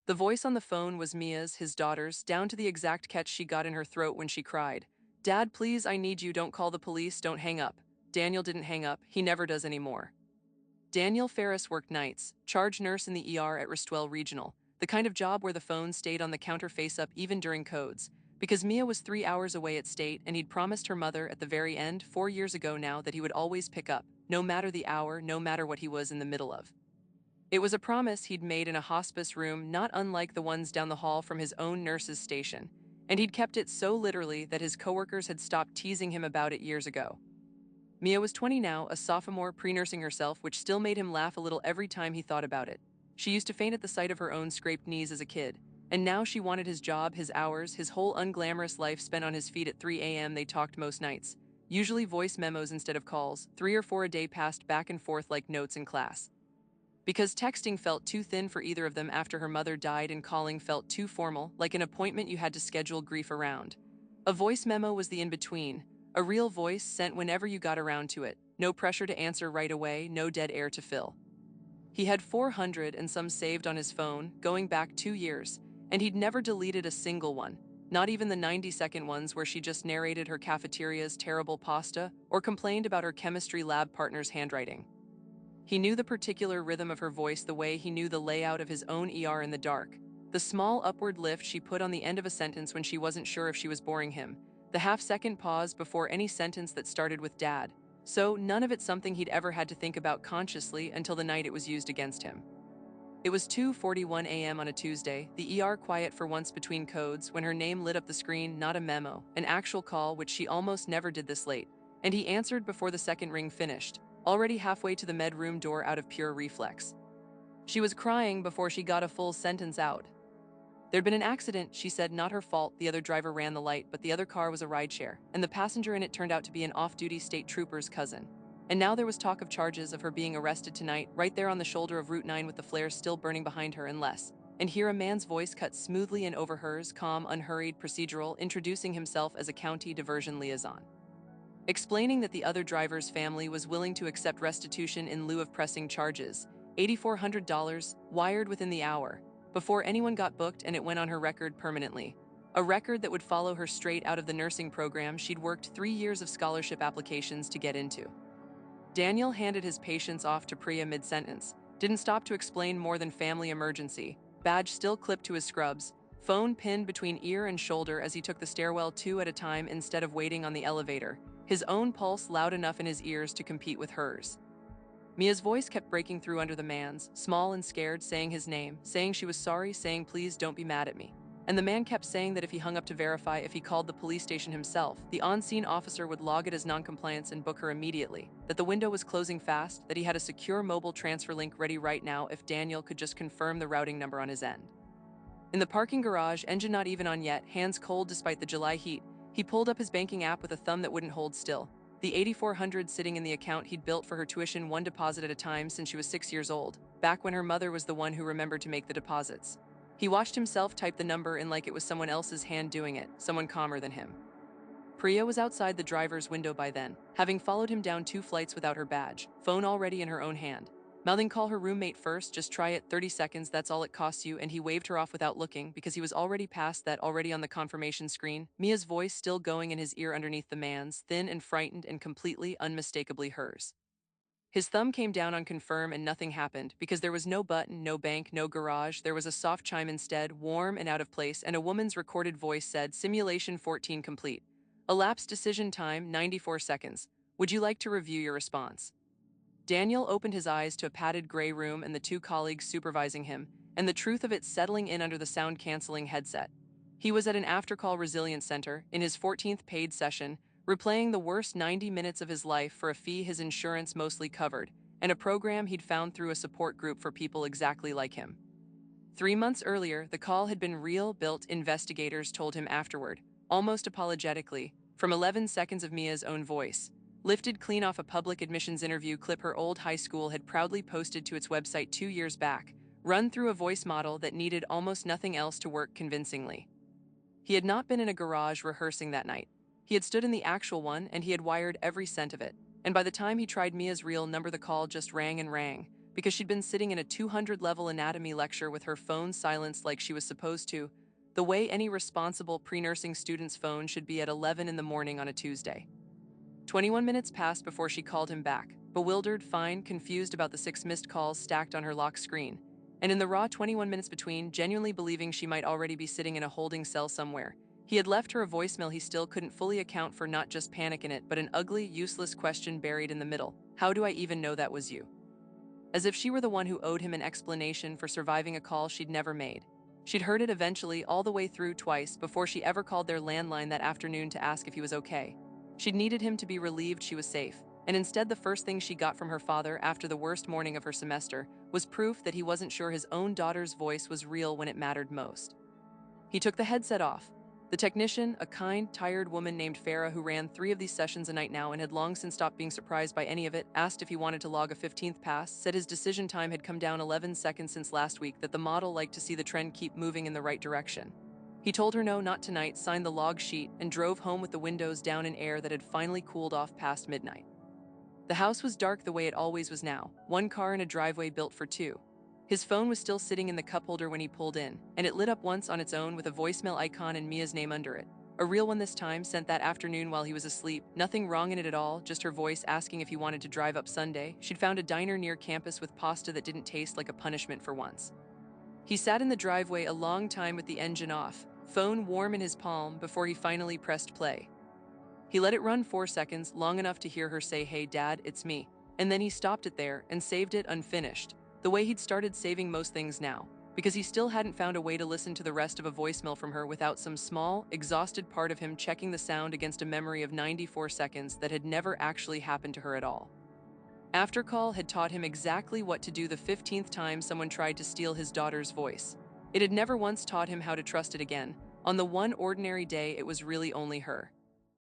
The voice on the phone was Mia's, his daughter's, down to the exact catch she got in her throat when she cried. "Dad, please, I need you, don't call the police, don't hang up." Daniel didn't hang up, he never does anymore. Daniel Ferris worked nights, charge nurse in the ER at Ristwell Regional, the kind of job where the phone stayed on the counter face up even during codes. Because Mia was 3 hours away at state and he'd promised her mother at the very end, 4 years ago now, that he would always pick up, no matter the hour, no matter what he was in the middle of. It was a promise he'd made in a hospice room not unlike the ones down the hall from his own nurse's station, and he'd kept it so literally that his coworkers had stopped teasing him about it years ago. Mia was 20 now, a sophomore, pre-nursing herself, which still made him laugh a little every time he thought about it. She used to faint at the sight of her own scraped knees as a kid, and now she wanted his job, his hours, his whole unglamorous life spent on his feet at 3 a.m. They talked most nights, usually voice memos instead of calls, 3 or 4 a day passed back and forth like notes in class. Because texting felt too thin for either of them after her mother died and calling felt too formal, like an appointment you had to schedule grief around. A voice memo was the in-between, a real voice sent whenever you got around to it, no pressure to answer right away, no dead air to fill. He had 400 and some saved on his phone, going back 2 years, and he'd never deleted a single one, not even the 90-second ones where she just narrated her cafeteria's terrible pasta or complained about her chemistry lab partner's handwriting. He knew the particular rhythm of her voice the way he knew the layout of his own ER in the dark. The small upward lift she put on the end of a sentence when she wasn't sure if she was boring him. The half-second pause before any sentence that started with "Dad." So, none of it something he'd ever had to think about consciously until the night it was used against him. It was 2:41 a.m. on a Tuesday, the ER quiet for once between codes, when her name lit up the screen, not a memo, an actual call, which she almost never did this late. And he answered before the second ring finished, already halfway to the med room door out of pure reflex. She was crying before she got a full sentence out. There'd been an accident, she said, not her fault. The other driver ran the light, but the other car was a rideshare, and the passenger in it turned out to be an off-duty state trooper's cousin. And now there was talk of charges of her being arrested tonight, right there on the shoulder of Route 9 with the flares still burning behind her, unless. And here a man's voice cut smoothly in over hers, calm, unhurried, procedural, introducing himself as a county diversion liaison. Explaining that the other driver's family was willing to accept restitution in lieu of pressing charges, $8,400, wired within the hour, before anyone got booked, and it went on her record permanently. A record that would follow her straight out of the nursing program she'd worked 3 years of scholarship applications to get into. Daniel handed his patients off to Priya mid-sentence, didn't stop to explain more than family emergency, badge still clipped to his scrubs, phone pinned between ear and shoulder as he took the stairwell two at a time instead of waiting on the elevator, his own pulse loud enough in his ears to compete with hers. Mia's voice kept breaking through under the man's, small and scared, saying his name, saying she was sorry, saying please don't be mad at me. And the man kept saying that if he hung up to verify, if he called the police station himself, the on-scene officer would log it as noncompliance and book her immediately, that the window was closing fast, that he had a secure mobile transfer link ready right now if Daniel could just confirm the routing number on his end. In the parking garage, engine not even on yet, hands cold despite the July heat, he pulled up his banking app with a thumb that wouldn't hold still. The $8,400 sitting in the account he'd built for her tuition, one deposit at a time since she was 6 years old, back when her mother was the one who remembered to make the deposits. He watched himself type the number in like it was someone else's hand doing it, someone calmer than him. Priya was outside the driver's window by then, having followed him down 2 flights without her badge, phone already in her own hand. Mouthing, "Call her roommate first, just try it, 30 seconds, that's all it costs you," and he waved her off without looking because he was already past that, already on the confirmation screen, Mia's voice still going in his ear underneath the man's, thin and frightened and completely, unmistakably hers. His thumb came down on confirm and nothing happened because there was no button, no bank, no garage. There was a soft chime instead, warm and out of place, and a woman's recorded voice said, "Simulation 14 complete. Elapsed decision time 94 seconds. Would you like to review your response?" Daniel opened his eyes to a padded gray room and the 2 colleagues supervising him, and the truth of it settling in under the sound-canceling headset. He was at an after-call resilience center, in his 14th paid session, replaying the worst 90 minutes of his life for a fee his insurance mostly covered, and a program he'd found through a support group for people exactly like him. 3 months earlier, the call had been real, built, investigators told him afterward, almost apologetically, from 11 seconds of Mia's own voice. Lifted clean off a public admissions interview clip her old high school had proudly posted to its website 2 years back, run through a voice model that needed almost nothing else to work convincingly. He had not been in a garage rehearsing that night. He had stood in the actual one, and he had wired every cent of it. And by the time he tried Mia's real number, the call just rang and rang. because she'd been sitting in a 200-level anatomy lecture with her phone silenced like she was supposed to, the way any responsible pre-nursing student's phone should be at 11 in the morning on a Tuesday. 21 minutes passed before she called him back, bewildered, fine, confused about the 6 missed calls stacked on her lock screen, and in the raw 21 minutes between, genuinely believing she might already be sitting in a holding cell somewhere. He had left her a voicemail he still couldn't fully account for, not just panic in it, but an ugly, useless question buried in the middle. How do I even know that was you? As if she were the one who owed him an explanation for surviving a call she'd never made. She'd heard it eventually, all the way through twice, before she ever called their landline that afternoon to ask if he was okay. She'd needed him to be relieved she was safe, and instead the first thing she got from her father after the worst morning of her semester was proof that he wasn't sure his own daughter's voice was real when it mattered most. He took the headset off. The technician, a kind, tired woman named Farah who ran 3 of these sessions a night now and had long since stopped being surprised by any of it, asked if he wanted to log a 15th pass, said his decision time had come down 11 seconds since last week, that the model liked to see the trend keep moving in the right direction. He told her no, not tonight, signed the log sheet, and drove home with the windows down in air that had finally cooled off past midnight. The house was dark the way it always was now, 1 car in a driveway built for 2. His phone was still sitting in the cup holder when he pulled in, and it lit up once on its own with a voicemail icon and Mia's name under it. A real one this time, sent that afternoon while he was asleep. Nothing wrong in it at all, just her voice asking if he wanted to drive up Sunday. She'd found a diner near campus with pasta that didn't taste like a punishment for once. He sat in the driveway a long time with the engine off, phone warm in his palm, before he finally pressed play. He let it run 4 seconds, long enough to hear her say, "Hey Dad, it's me." And then he stopped it there and saved it unfinished, the way he'd started saving most things now, because he still hadn't found a way to listen to the rest of a voicemail from her without some small, exhausted part of him checking the sound against a memory of 94 seconds that had never actually happened to her at all. Aftercall had taught him exactly what to do the 15th time someone tried to steal his daughter's voice. It had never once taught him how to trust it again. On the one ordinary day, it was really only her.